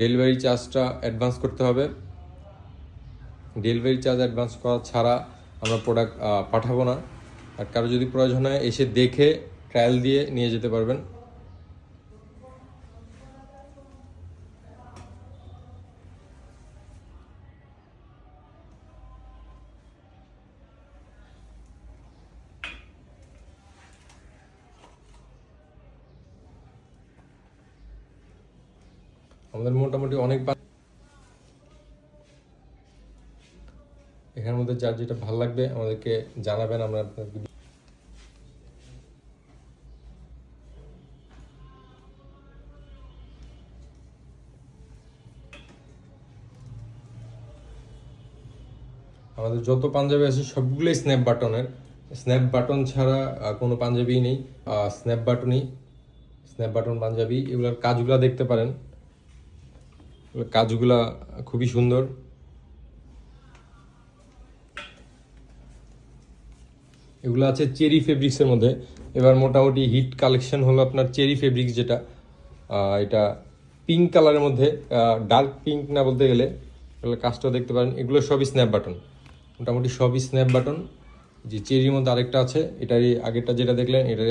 Delivery চার্জটা advance করতে হবে। ডেলিভারি চার্জ অ্যাডভান্স করা ছাড়া আমরা প্রোডাক্ট পাঠাবো না। আর কারো যদি প্রয়োজন হয় এসে দেখে ট্রায়াল দিয়ে নিয়ে যেতে পারবেন। আমাদের মোটামুটি অনেক এখানের মধ্যে যার যেটা ভালো লাগবে আমাদেরকে জানাবেন, আমরা আপনাদেরকে আমাদের যত পাঞ্জাবি আছে সবগুলোই স্ন্যাপ বাটনের। স্ন্যাপ বাটন ছাড়া কোনো পাঞ্জাবি নেই। স্ন্যাপ বাটনই, স্ন্যাপ বাটন পাঞ্জাবি। এগুলোর কাজগুলো দেখতে পারেন, কাজগুলা খুবই সুন্দর। এগুলো আছে চেরি ফেব্রিক্সের মধ্যে। এবার মোটামুটি হিট কালেকশন হলো আপনার চেরি ফেব্রিক্স, যেটা এটা পিঙ্ক কালারের মধ্যে, ডার্ক পিঙ্ক না বলতে গেলে। এগুলো কাজটা দেখতে পারেন, এগুলো সবই স্ন্যাপ বাটন, মোটামুটি সবই স্ন্যাপ বাটন। যে চেরির মধ্যে আরেকটা আছে, এটারই আগেরটা যেটা দেখলেন এটারই